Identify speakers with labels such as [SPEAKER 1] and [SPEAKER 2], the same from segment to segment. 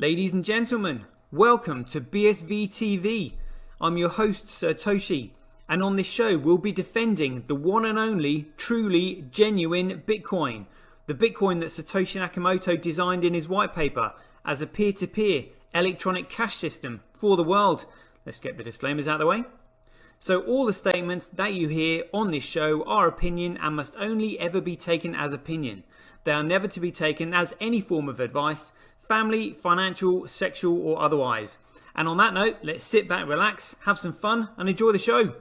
[SPEAKER 1] Ladies and gentlemen, welcome to BSV TV. I'm your host Satoshi, and on this show we'll be defending the one and only, truly genuine Bitcoin. The Bitcoin that Satoshi Nakamoto designed in his white paper as a peer-to-peer electronic cash system for the world. Let's get the disclaimers out of the way. So all the statements that you hear on this show are opinion and must only ever be taken as opinion. They are never to be taken as any form of advice, family, financial, sexual or otherwise. And on that note, let's sit back, relax, have some fun and enjoy the show.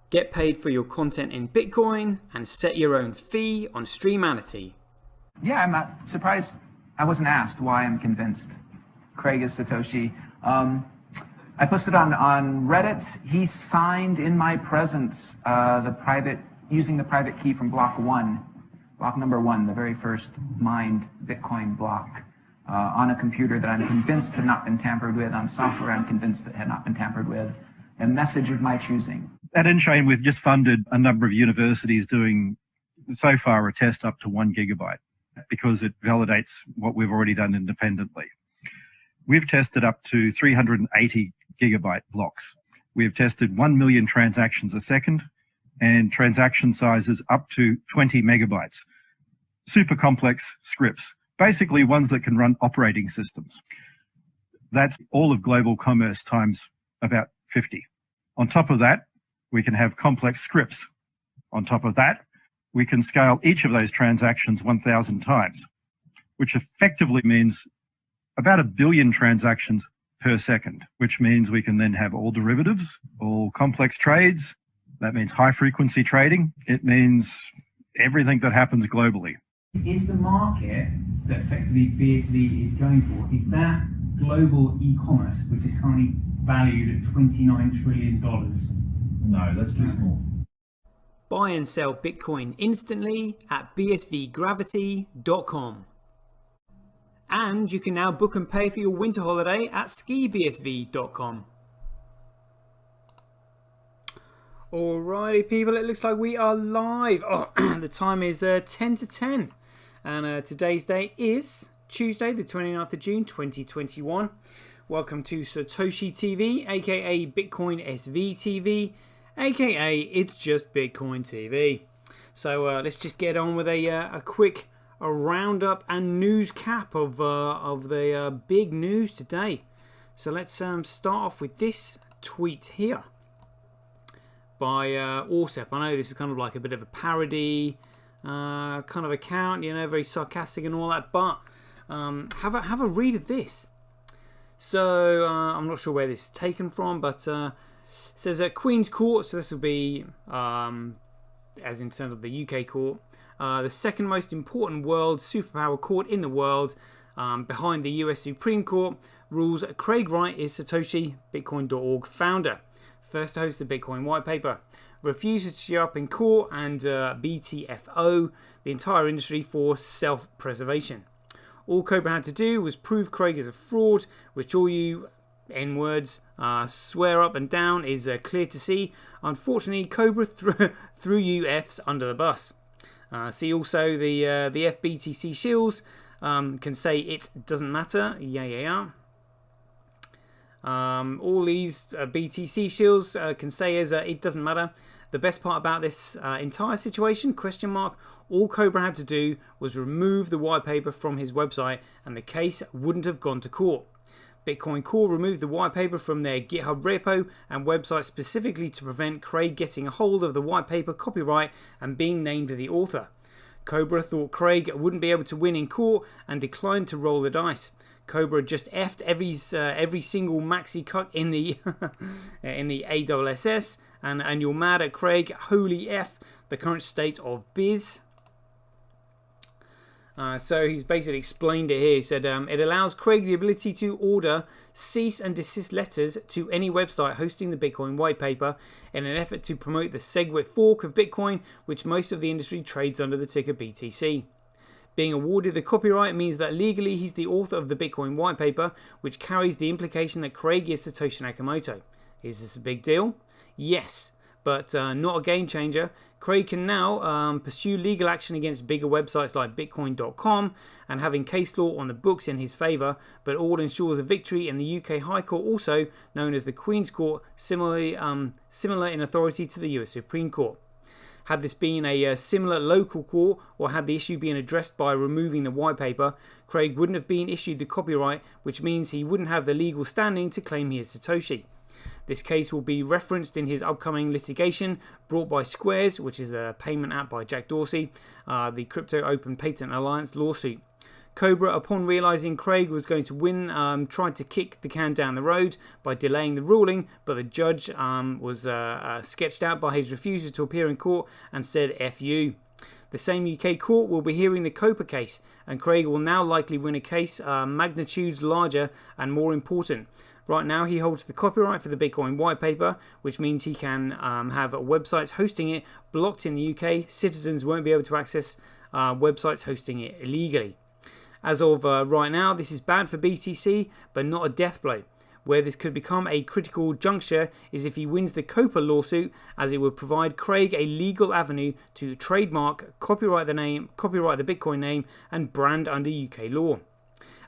[SPEAKER 1] Get paid for your content in Bitcoin and set your own fee on Streamanity.
[SPEAKER 2] Yeah, I'm not surprised. I wasn't asked why I'm convinced Craig is Satoshi. I posted on Reddit. He signed in my presence using the private key from block number one, the very first mined Bitcoin block. On a computer that I'm convinced had not been tampered with, on software I'm convinced that had not been tampered with, a message of my choosing.
[SPEAKER 3] At Enchain, we've just funded a number of universities doing, so far, a test up to 1 gigabyte because it validates what we've already done independently. We've tested up to 380 gigabyte blocks. We've tested 1 million transactions a second and transaction sizes up to 20 megabytes. Super complex scripts. Basically ones that can run operating systems. That's all of global commerce times about 50. On top of that, we can have complex scripts. On top of that, we can scale each of those transactions 1,000 times, which effectively means about 1 billion transactions per second, which means we can then have all derivatives, all complex trades. That means high frequency trading. It means everything that happens globally.
[SPEAKER 4] Is the market that effectively BSV is going for, is that global e-commerce, which is currently valued at $29 trillion?
[SPEAKER 5] No, that's too small.
[SPEAKER 1] Buy and sell Bitcoin instantly at bsvgravity.com. And you can now book and pay for your winter holiday at skibsv.com. Alrighty people, it looks like we are live. Oh, the time is 10 to 10. And today's date is Tuesday, the 29th of June, 2021. Welcome to Satoshi TV, aka Bitcoin SV TV, aka It's Just Bitcoin TV. So let's just get on with a quick roundup and news cap of the big news today. So let's start off with this tweet here by Orsep. I know this is kind of like a bit of a parody kind of account, you know, very sarcastic and all that, but have a read of this. So I'm not sure where this is taken from, but it says at Queen's Court, so this will be as in terms of the UK court, the second most important world superpower court in the world, behind the US Supreme Court, rules Craig Wright is Satoshi Bitcoin.org founder, first to host the Bitcoin white paper, refuses to show up in court, and BTFO the entire industry for self-preservation. All Cobra had to do was prove Craig is a fraud, which all you N-words swear up and down is clear to see. Unfortunately, Cobra threw you Fs under the bus. See also the FBTC shills can say it doesn't matter. Yeah. All these BTC shills can say is it doesn't matter. The best part about this entire situation, ? All Cobra had to do was remove the white paper from his website and the case wouldn't have gone to court. Bitcoin Core removed the white paper from their GitHub repo and website specifically to prevent Craig getting a hold of the white paper copyright and being named the author. Cobra thought Craig wouldn't be able to win in court and declined to roll the dice. Cobra just effed every single maxi cut in the in the ASS, and you're mad at Craig. Holy F, the current state of biz. So he's basically explained it here. He said it allows Craig the ability to order cease and desist letters to any website hosting the Bitcoin white paper in an effort to promote the SegWit fork of Bitcoin, which most of the industry trades under the ticker BTC. Being awarded the copyright means that legally he's the author of the Bitcoin white paper, which carries the implication that Craig is Satoshi Nakamoto. Is this a big deal? Yes, but not a game changer. Craig can now pursue legal action against bigger websites like Bitcoin.com and having case law on the books in his favour, but all ensures a victory in the UK High Court, also known as the Queen's Court, similar in authority to the US Supreme Court. Had this been a similar local court, or had the issue been addressed by removing the white paper, Craig wouldn't have been issued the copyright, which means he wouldn't have the legal standing to claim he is Satoshi. This case will be referenced in his upcoming litigation brought by Squares, which is a payment app by Jack Dorsey, the Crypto Open Patent Alliance lawsuit. Cobra, upon realising Craig was going to win, tried to kick the can down the road by delaying the ruling, but the judge was sketched out by his refusal to appear in court and said F you. The same UK court will be hearing the Copa case, and Craig will now likely win a case magnitudes larger and more important. Right now he holds the copyright for the Bitcoin white paper, which means he can have websites hosting it blocked in the UK. Citizens won't be able to access websites hosting it illegally. As of right now, this is bad for BTC, but not a death blow. Where this could become a critical juncture is if he wins the Copa lawsuit, as it would provide Craig a legal avenue to trademark, copyright the Bitcoin name, and brand under UK law.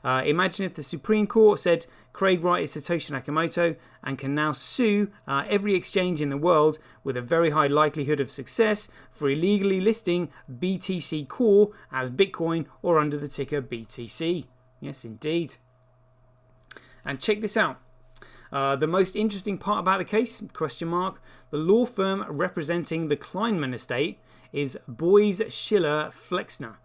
[SPEAKER 1] Imagine if the Supreme Court said Craig Wright is Satoshi Nakamoto and can now sue every exchange in the world with a very high likelihood of success for illegally listing BTC Core as Bitcoin or under the ticker BTC. Yes, indeed. And check this out. The most interesting part about the case, the law firm representing the Kleinman estate is Boyes Schiller Flexner.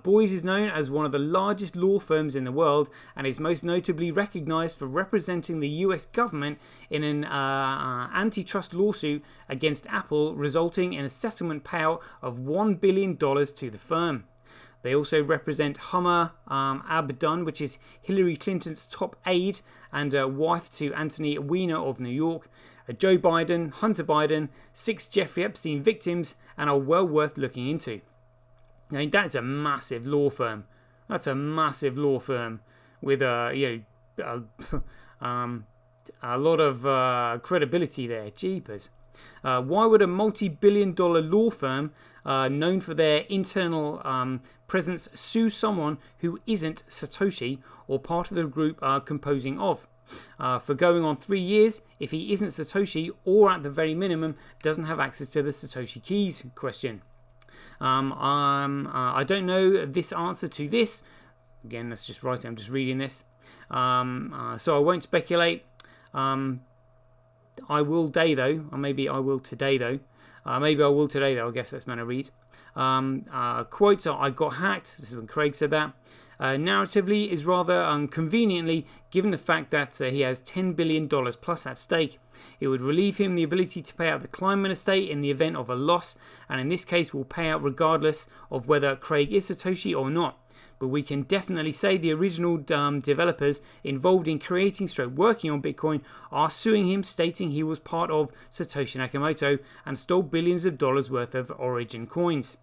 [SPEAKER 1] Boyes is known as one of the largest law firms in the world and is most notably recognized for representing the US government in an antitrust lawsuit against Apple, resulting in a settlement payout of $1 billion to the firm. They also represent Hummer Abdun, which is Hillary Clinton's top aide and wife to Anthony Weiner of New York, Joe Biden, Hunter Biden, 6 Jeffrey Epstein victims, and are well worth looking into. Now, that's a massive law firm. That's a massive law firm with a lot of credibility there. Jeepers. Why would a multi-billion-dollar law firm known for their internal presence sue someone who isn't Satoshi or part of the group composing of? For going on 3 years if he isn't Satoshi or at the very minimum doesn't have access to the Satoshi keys? Question. I don't know this answer to this. Again, let's just write it. I'm just reading this. So I won't speculate. I will day though, or maybe I will today though. Maybe I will today though. I guess that's meant to read. Quotes are, I got hacked. This is when Craig said that. Narratively is rather conveniently, given the fact that he has $10 billion plus at stake. It would relieve him the ability to pay out the Kleinman estate in the event of a loss, and in this case will pay out regardless of whether Craig is Satoshi or not. But we can definitely say the original developers involved in creating working on Bitcoin are suing him, stating he was part of Satoshi Nakamoto and stole billions of dollars worth of Origin coins.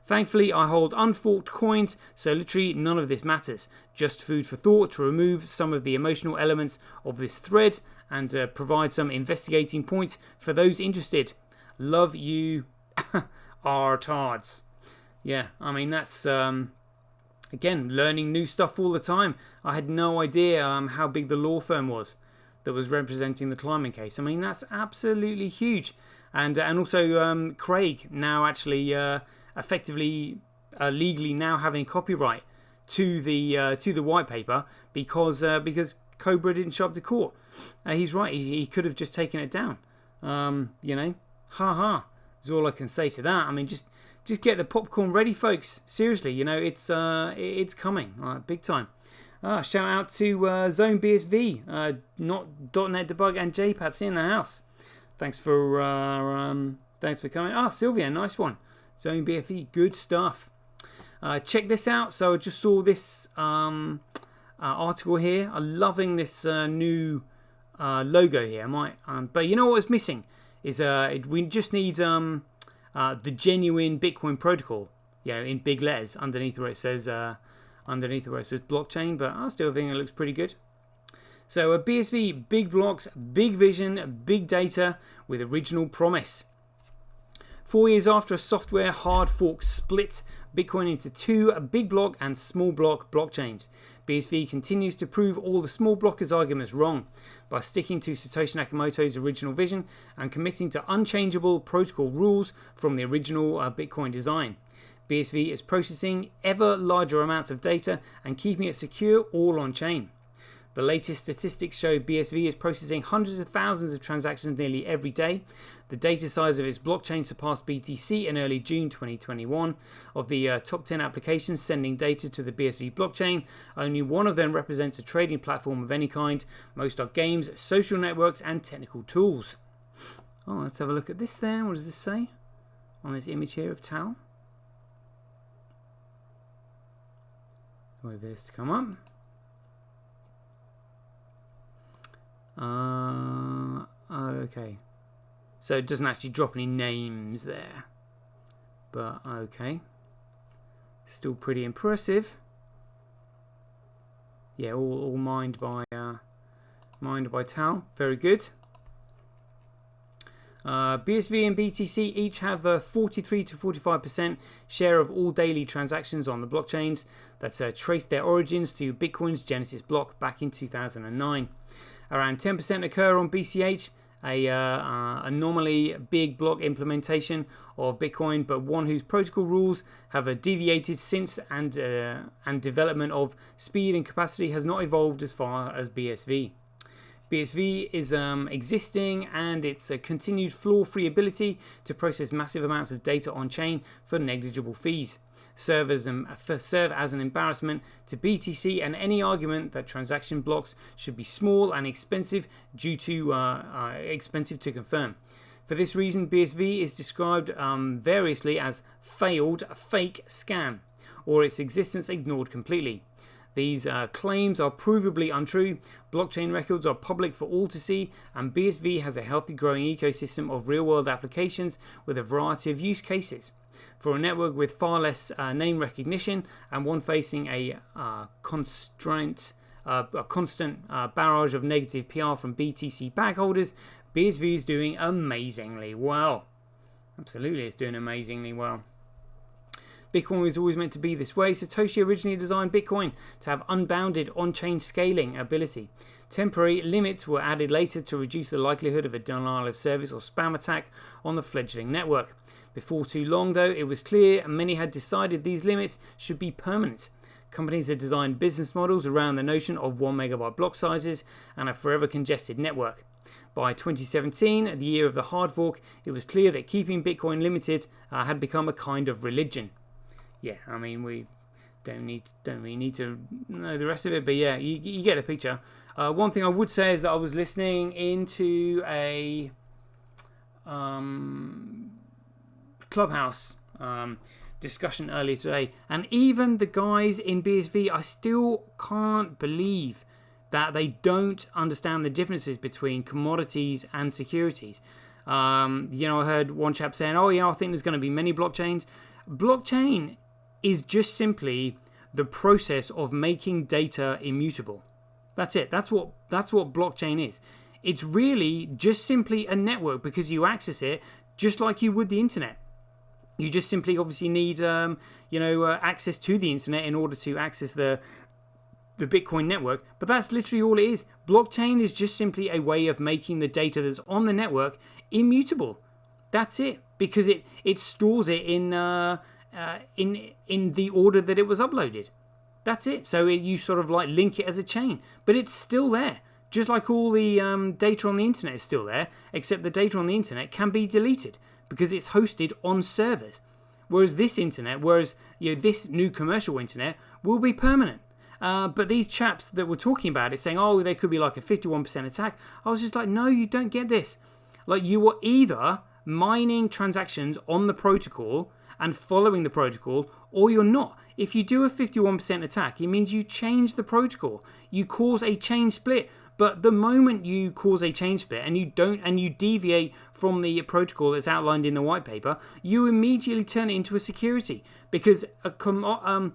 [SPEAKER 1] Thankfully, I hold unforked coins, so literally none of this matters. Just food for thought to remove some of the emotional elements of this thread and provide some investigating points for those interested. Love you, artards. Yeah, I mean, that's, again, learning new stuff all the time. I had no idea how big the law firm was that was representing the Kleinman case. I mean, that's absolutely huge. And also Craig now actually effectively legally now having copyright to the white paper because Cobra didn't show up to court. He's right. He could have just taken it down. Ha. Is all I can say to that. I mean, just get the popcorn ready, folks. Seriously, it's coming big time. Shout out to Zone BSV, not .NET Debug and JPaps in the house. Thanks for coming. Sylvia, nice one. Zone BFE, good stuff. Check this out. So I just saw this article here. I'm loving this new logo here. But you know what was missing is we just need the genuine Bitcoin protocol, in big letters underneath where it says blockchain. But I still think it looks pretty good. So BSV, big blocks, big vision, big data with original promise. 4 years after a software hard fork split Bitcoin into two big block and small block blockchains, BSV continues to prove all the small blockers' arguments wrong by sticking to Satoshi Nakamoto's original vision and committing to unchangeable protocol rules from the original Bitcoin design. BSV is processing ever larger amounts of data and keeping it secure all on chain. The latest statistics show BSV is processing hundreds of thousands of transactions nearly every day. The data size of its blockchain surpassed BTC in early June 2021. Of the top 10 applications sending data to the BSV blockchain, only one of them represents a trading platform of any kind. Most are games, social networks, and technical tools. Oh, let's have a look at this then. What does this say on this image here of Tau? Wait for this to come up. Okay. So it doesn't actually drop any names there. But okay. Still pretty impressive. Yeah, all mined by Tau. Very good. BSV and BTC each have a 43 to 45% share of all daily transactions on the blockchains that trace their origins to Bitcoin's Genesis block back in 2009. Around 10% occur on BCH, a normally big block implementation of Bitcoin, but one whose protocol rules have deviated since, and development of speed and capacity has not evolved as far as BSV. BSV is existing, and its continued flaw-free ability to process massive amounts of data on-chain for negligible fees serve as an embarrassment to BTC, and any argument that transaction blocks should be small and expensive due to expensive to confirm. For this reason, BSV is described variously as failed fake scam, or its existence ignored completely. These claims are provably untrue. Blockchain records are public for all to see, and BSV has a healthy growing ecosystem of real-world applications with a variety of use cases. For a network with far less name recognition and one facing a constant barrage of negative PR from BTC bag holders, BSV is doing amazingly well. Absolutely, it's doing amazingly well. Bitcoin was always meant to be this way. Satoshi originally designed Bitcoin to have unbounded on-chain scaling ability. Temporary limits were added later to reduce the likelihood of a denial of service or spam attack on the fledgling network. Before too long, though, it was clear many had decided these limits should be permanent. Companies had designed business models around the notion of 1 megabyte block sizes and a forever congested network. By 2017, the year of the hard fork, it was clear that keeping Bitcoin limited had become a kind of religion. Yeah, I mean, we don't really need to know the rest of it, but yeah, you get the picture. One thing I would say is that I was listening into a Clubhouse discussion earlier today, and even the guys in BSV, I still can't believe that they don't understand the differences between commodities and securities. I heard one chap saying, I think there's going to be many blockchains. Blockchain is just simply the process of making data immutable. That's it. That's what blockchain is. It's really just simply a network because you access it just like you would the internet. You just simply obviously need access to the internet in order to access the Bitcoin network, but that's literally all it is. Blockchain is just simply a way of making the data that's on the network immutable. That's it, because it stores it in the order that it was uploaded. That's it. So you sort of like link it as a chain, but it's still there. Just like all the data on the internet is still there, except the data on the internet can be deleted because it's hosted on servers. Whereas this new commercial internet will be permanent. But these chaps that were talking about it saying, there could be like a 51% attack. I was just like, no, you don't get this. Like, you are either mining transactions on the protocol and following the protocol, or you're not. If you do a 51% attack, it means you change the protocol. You cause a chain split. But the moment you cause a chain split and you deviate from the protocol that's outlined in the white paper, you immediately turn it into a security, because the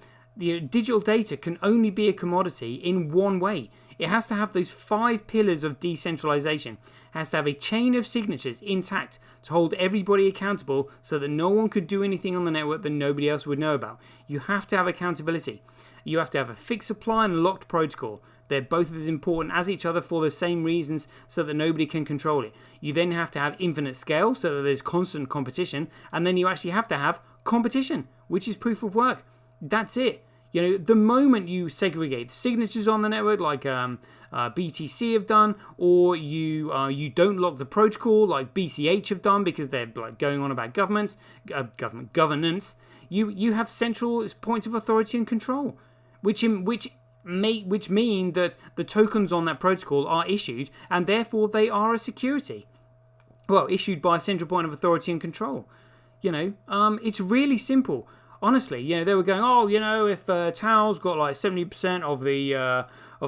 [SPEAKER 1] digital data can only be a commodity in one way. It has to have those 5 pillars of decentralization. It has to have a chain of signatures intact to hold everybody accountable so that no one could do anything on the network that nobody else would know about. You have to have accountability. You have to have a fixed supply and locked protocol. They're both as important as each other for the same reasons so that nobody can control it. You then have to have infinite scale so that there's constant competition. And then you actually have to have competition, which is proof of work. That's it. The moment you segregate signatures on the network, like BTC have done, or you don't lock the protocol, like BCH have done, because they're like going on about governance, you have central points of authority and control, which mean that the tokens on that protocol are issued, and therefore they are a security. Well, issued by a central point of authority and control. It's really simple. Honestly, they were going, if Tao's got like 70% of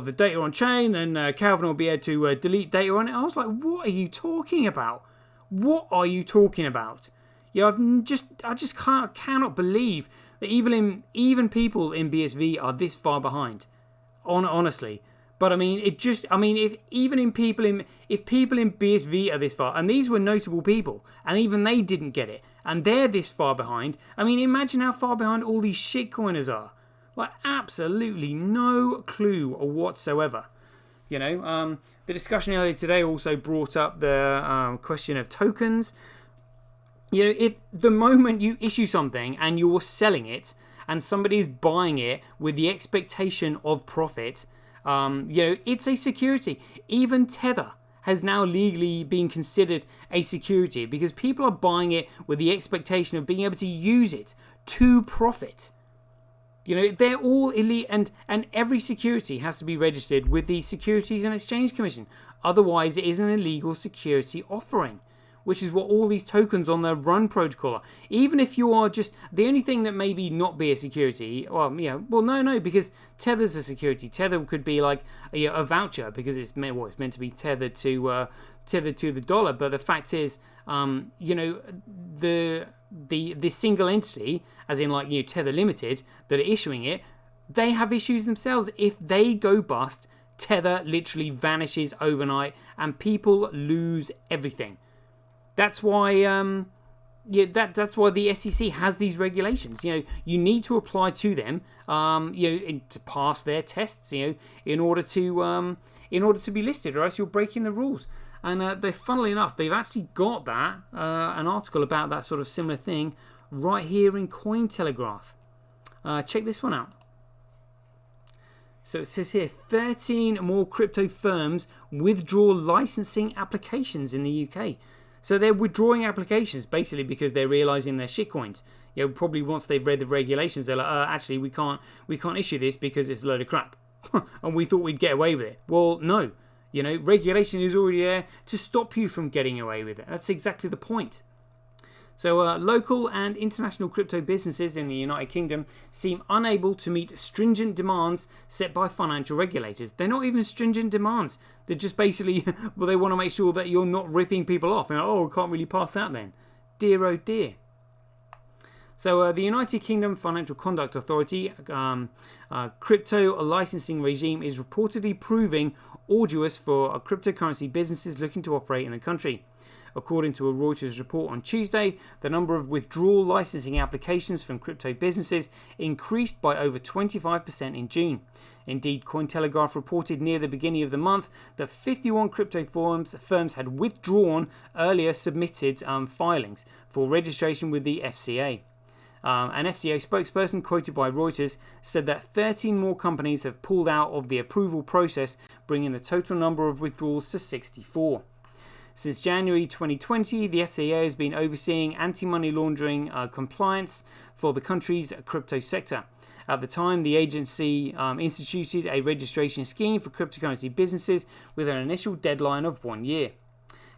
[SPEAKER 1] the data on chain, then Calvin will be able to delete data on it. I was like, what are you talking about? What are you talking about? I just cannot believe that even people in BSV are this far behind. Honestly. But if people in BSV are this far, and these were notable people, and even they didn't get it, and they're this far behind, imagine how far behind all these shitcoiners are. Like, absolutely no clue whatsoever. The discussion earlier today also brought up the question of tokens. If the moment you issue something and you're selling it, and somebody's buying it with the expectation of profit, it's a security. Even Tether has now legally been considered a security because people are buying it with the expectation of being able to use it to profit. They're all elite, and every security has to be registered with the Securities and Exchange Commission. Otherwise, it is an illegal security offering, which is what all these tokens on the Run protocol are. Even if you are just the only thing that maybe not be a security, no, because Tether's a security. Tether could be like a voucher because it's meant to be tethered to the dollar. But the fact is, the single entity, as in like Tether Limited, that are issuing it, they have issues themselves. If they go bust, Tether literally vanishes overnight, and people lose everything. That's why, that's why the SEC has these regulations. You need to apply to them, to pass their tests. In order to be listed, or else you're breaking the rules. And funnily enough, they've actually got that an article about that sort of similar thing right here in Cointelegraph. Check this one out. So it says here, 13 more crypto firms withdraw licensing applications in the UK. So they're withdrawing applications basically because they're realizing they're shitcoins. Probably once they've read the regulations, they're like, actually we can't issue this because it's a load of crap. And we thought we'd get away with it. Well, no. Regulation is already there to stop you from getting away with it. That's exactly the point. So local and international crypto businesses in the United Kingdom seem unable to meet stringent demands set by financial regulators. They're not even stringent demands. They're just basically, they want to make sure that you're not ripping people off. And I can't really pass that then. Dear oh dear. So the United Kingdom Financial Conduct Authority crypto licensing regime is reportedly proving arduous for cryptocurrency businesses looking to operate in the country. According to a Reuters report on Tuesday, the number of withdrawal licensing applications from crypto businesses increased by over 25% in June. Indeed, Cointelegraph reported near the beginning of the month that 51 crypto firms had withdrawn earlier submitted filings for registration with the FCA. An FCA spokesperson quoted by Reuters said that 13 more companies have pulled out of the approval process, bringing the total number of withdrawals to 64. Since January 2020, the FCA has been overseeing anti-money laundering compliance for the country's crypto sector. At the time, the agency instituted a registration scheme for cryptocurrency businesses with an initial deadline of 1 year.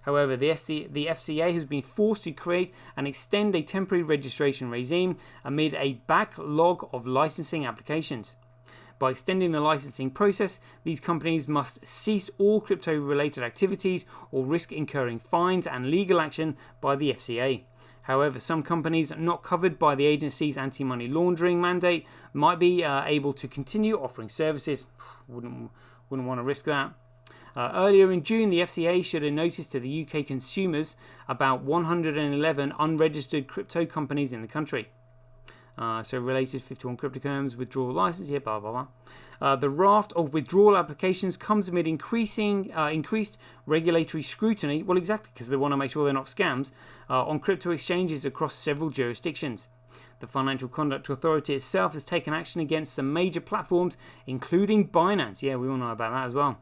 [SPEAKER 1] However, the FCA has been forced to create and extend a temporary registration regime amid a backlog of licensing applications. By extending the licensing process, these companies must cease all crypto-related activities or risk incurring fines and legal action by the FCA. However, some companies not covered by the agency's anti-money laundering mandate might be able to continue offering services. Wouldn't want to risk that. Earlier in June, the FCA issued a notice to the UK consumers about 111 unregistered crypto companies in the country. So related 51 cryptocurrencies withdrawal license, yeah, blah, blah, blah. The raft of withdrawal applications comes amid increased regulatory scrutiny, well, exactly, because they want to make sure they're not scams, on crypto exchanges across several jurisdictions. The Financial Conduct Authority itself has taken action against some major platforms, including Binance. Yeah, we all know about that as well.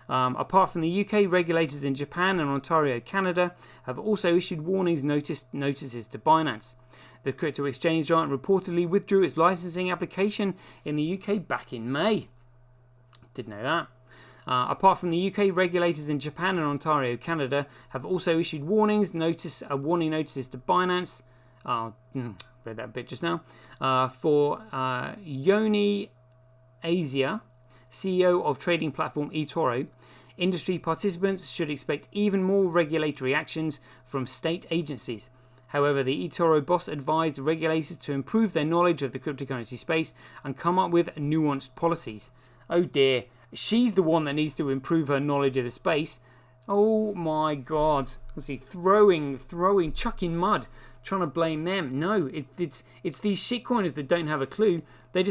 [SPEAKER 1] Apart from the UK, regulators in Japan and Ontario, Canada, have also issued warnings notices to Binance. The crypto exchange giant reportedly withdrew its licensing application in the UK back in May. Didn't know that. Apart from the UK, regulators in Japan and Ontario, Canada, have also issued warning notices to Binance. Read that bit just now. For Yoni Asia, CEO of trading platform eToro, industry participants should expect even more regulatory actions from state agencies. However, the eToro boss advised regulators to improve their knowledge of the cryptocurrency space and come up with nuanced policies. Oh dear, she's the one that needs to improve her knowledge of the space. Oh my god. Let's see, chucking mud, trying to blame them. No, it's these shitcoiners that don't have a clue. They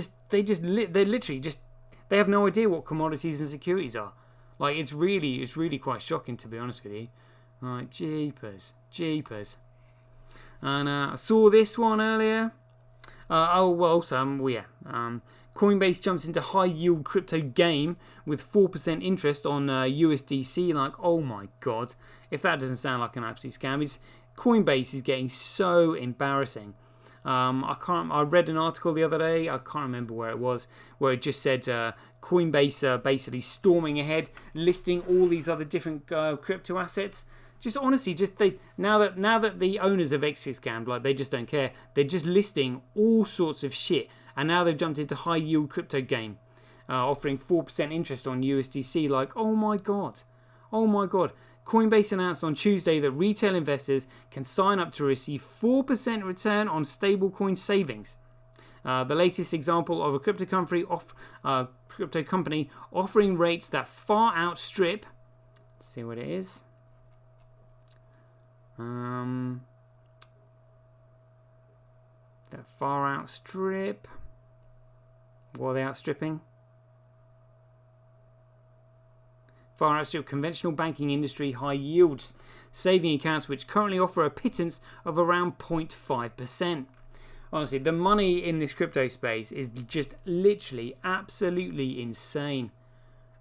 [SPEAKER 1] have no idea what commodities and securities are. Like, it's really quite shocking, to be honest with you. Right, jeepers. And I saw this one earlier. Coinbase jumps into high yield crypto game with 4% interest on USDC. Like, oh my god, if that doesn't sound like an absolute scam, Coinbase is getting so embarrassing. I read an article the other day. I can't remember where it was, where it just said Coinbase basically storming ahead, listing all these other different crypto assets. Just honestly, now that the owners of exit scammed, like, they just don't care. They're just listing all sorts of shit, and now they've jumped into high yield crypto game, offering 4% interest on USDC. Like, oh my god. Coinbase announced on Tuesday that retail investors can sign up to receive 4% return on stablecoin savings. The latest example of a crypto company offering rates that far outstrip. Let's see what it is. That far outstrip. What are they outstripping? Far outstrip conventional banking industry high yields saving accounts, which currently offer a pittance of around 0.5%. Honestly, the money in this crypto space is just literally absolutely insane.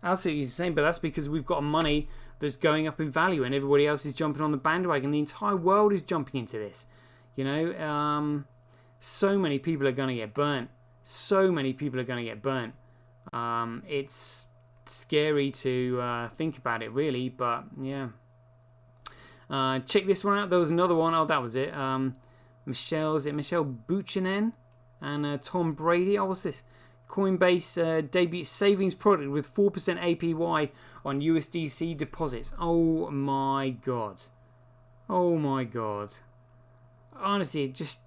[SPEAKER 1] Absolutely insane, but that's because we've got money that's going up in value and everybody else is jumping on the bandwagon. The entire world is jumping into this. You know, so many people are going to get burnt. It's scary to think about it, really, but yeah. Check this one out. There was another one. Oh, that was it. Michelle Buchanan and Tom Brady. Oh, what's this? Coinbase debut savings product with 4% APY on USDC deposits. Oh my god. Honestly, just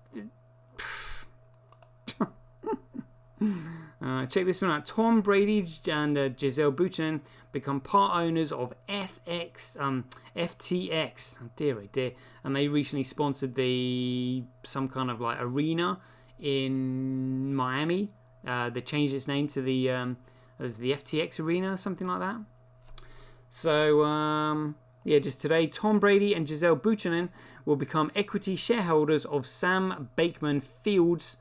[SPEAKER 1] check this one out. Tom Brady and Giselle Buchanan become part owners of FTX. Oh, dear. And they recently sponsored some kind of like arena in Miami. They changed its name to the FTX Arena, something like that. So, just today, Tom Brady and Giselle Buchanan will become equity shareholders of Sam Bankman-Fried's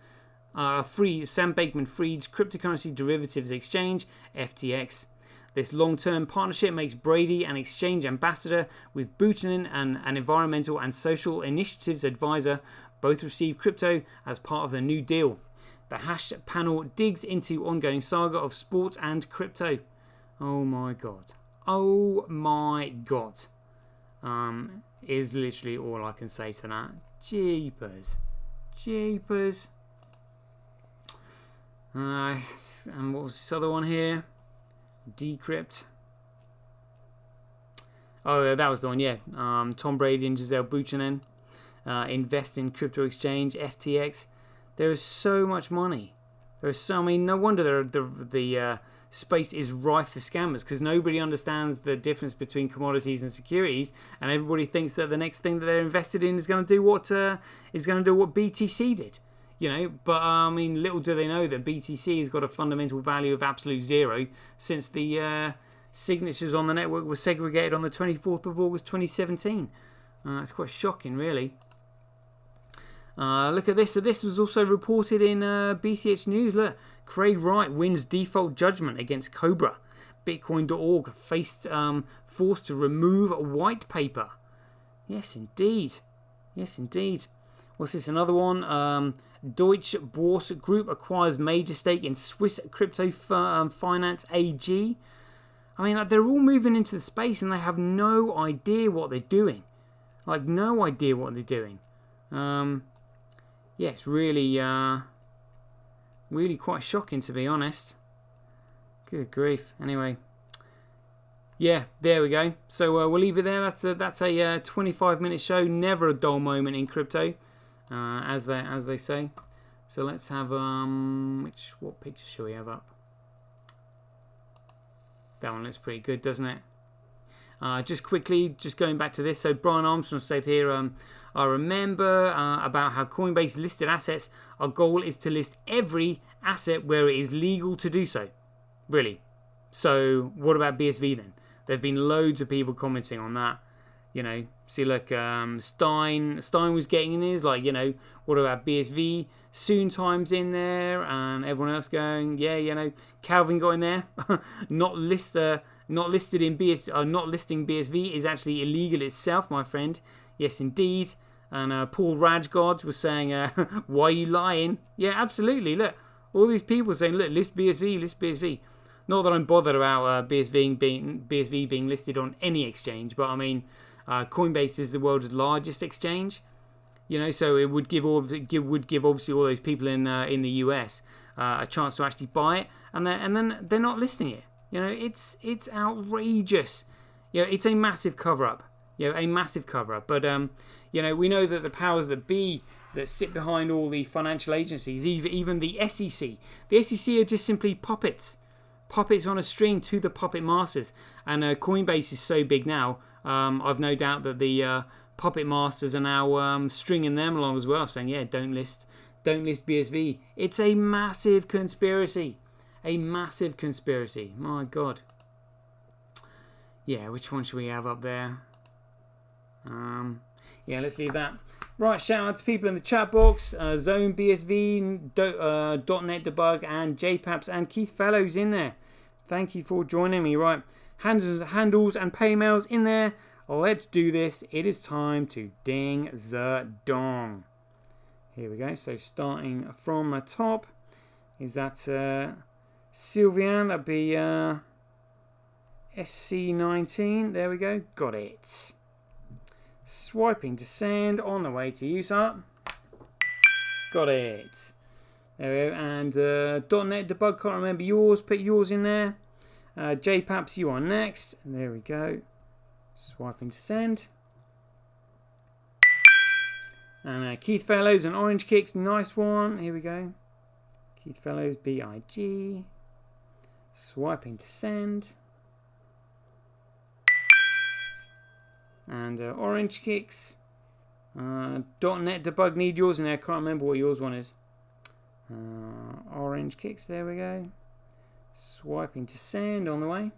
[SPEAKER 1] cryptocurrency derivatives exchange, FTX. This long-term partnership makes Brady an exchange ambassador, with Buchanan an environmental and social initiatives advisor. Both receive crypto as part of the new deal. The Hash panel digs into ongoing saga of sports and crypto. Oh my god. Is literally all I can say to that. Jeepers. And what was this other one here? Decrypt. Oh, that was the one, yeah. Tom Brady and Giselle Buchanan invest in crypto exchange, FTX. There is so much money. There's so, I mean, no wonder the space is rife for scammers, because nobody understands the difference between commodities and securities, and everybody thinks that the next thing that they're invested in is going to do what BTC did. You know, but I mean, little do they know that BTC has got a fundamental value of absolute zero since the signatures on the network were segregated on the 24th of August 2017. It's quite shocking, really. Look at this. So this was also reported in BCH News. Look, Craig Wright wins default judgment against Cobra. Bitcoin.org forced to remove a white paper. Yes, indeed. Yes, indeed. What's this? Another one. Deutsche Börse Group acquires major stake in Swiss crypto finance AG. I mean, like, they're all moving into the space and they have no idea what they're doing. Like, no idea what they're doing. Yeah, it's really, really quite shocking, to be honest. Good grief. Anyway, yeah, there we go. So we'll leave it there. That's a 25-minute show. Never a dull moment in crypto, as they say. So let's have what picture shall we have up? That one looks pretty good, doesn't it? Just quickly, just going back to this. So Brian Armstrong said here, I remember about how Coinbase listed assets. Our goal is to list every asset where it is legal to do so. Really. So what about BSV then? There have been loads of people commenting on that. You know, see, look, Stein was getting in his, like, you know, what about BSV? Soon Time's in there, and everyone else going, yeah, you know, Calvin got in there. Not listing BSV is actually illegal itself, my friend. Yes, indeed. And Paul Rajgod was saying, why are you lying? Yeah, absolutely. Look, all these people saying, look, list BSV, list BSV. Not that I'm bothered about BSV being listed on any exchange, but I mean, Coinbase is the world's largest exchange. You know, so it would give obviously all those people in the US a chance to actually buy it, and then they're not listing it. You know, it's outrageous. You know, it's a massive cover up. You know, a massive cover up. But you know, we know that the powers that be that sit behind all the financial agencies, even the SEC, are just simply puppets on a string to the puppet masters. And Coinbase is so big now. I've no doubt that the puppet masters are now stringing them along as well, saying, yeah, don't list BSV. It's a massive conspiracy. A massive conspiracy. My God. Yeah, which one should we have up there? Yeah, let's leave that. Right, shout out to people in the chat box. Zone, BSV, .NET Debug, and JPaps, and Keith Fellows in there. Thank you for joining me. Right, handles and paymails in there. Let's do this. It is time to ding the dong. Here we go. So starting from the top, is that Sylvian? That'd be SC19. There we go. Got it. Swiping to send on the way to you, sir. Got it. There we go. And .NET Debug, can't remember yours. Put yours in there. JPaps, you are next. There we go. Swiping to send. And Keith Fellows and Orange Kicks, nice one. Here we go. Keith Fellows, BIG. Swiping to send. And Orange Kicks. .NET Debug, need yours in there. Can't remember what yours one is. Orange Kicks, there we go. Swiping to send on the way.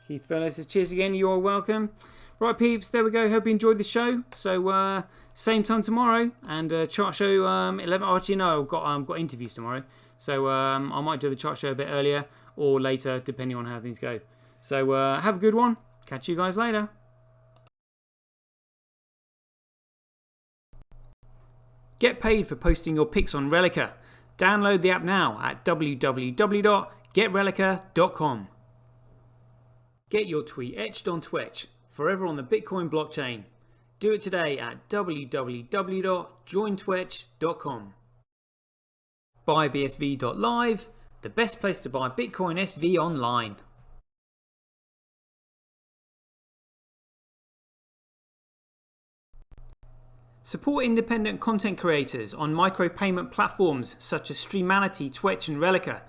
[SPEAKER 1] Keith Fellows says, cheers again, you're welcome. Right, peeps, there we go. Hope you enjoyed the show. So, same time tomorrow. And chart show 11. Oh, actually, no, I've got interviews tomorrow. So, I might do the chart show a bit earlier or later, depending on how things go. So, have a good one. Catch you guys later. Get paid for posting your pics on Relica. Download the app now at www.getrelica.com. Get your tweet etched on Twitch, forever on the Bitcoin blockchain. Do it today at www.jointwitch.com. BuyBSV.live, the best place to buy Bitcoin SV online. Support independent content creators on micropayment platforms such as Streamanity, Twitch and Relica.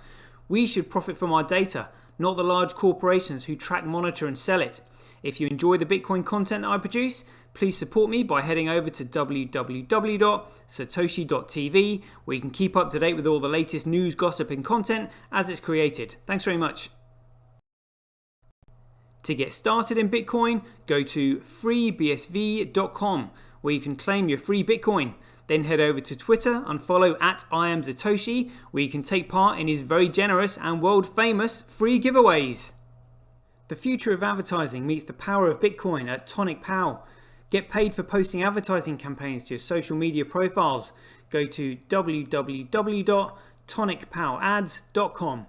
[SPEAKER 1] We should profit from our data, not the large corporations who track, monitor and sell it. If you enjoy the Bitcoin content that I produce, please support me by heading over to www.satoshi.tv, where you can keep up to date with all the latest news, gossip and content as it's created. Thanks very much. To get started in Bitcoin, go to freebsv.com, where you can claim your free Bitcoin. Then head over to Twitter and follow @IamSatoshi, where you can take part in his very generous and world famous free giveaways. The future of advertising meets the power of Bitcoin at Tonic Pow. Get paid for posting advertising campaigns to your social media profiles. Go to www.tonicpowads.com.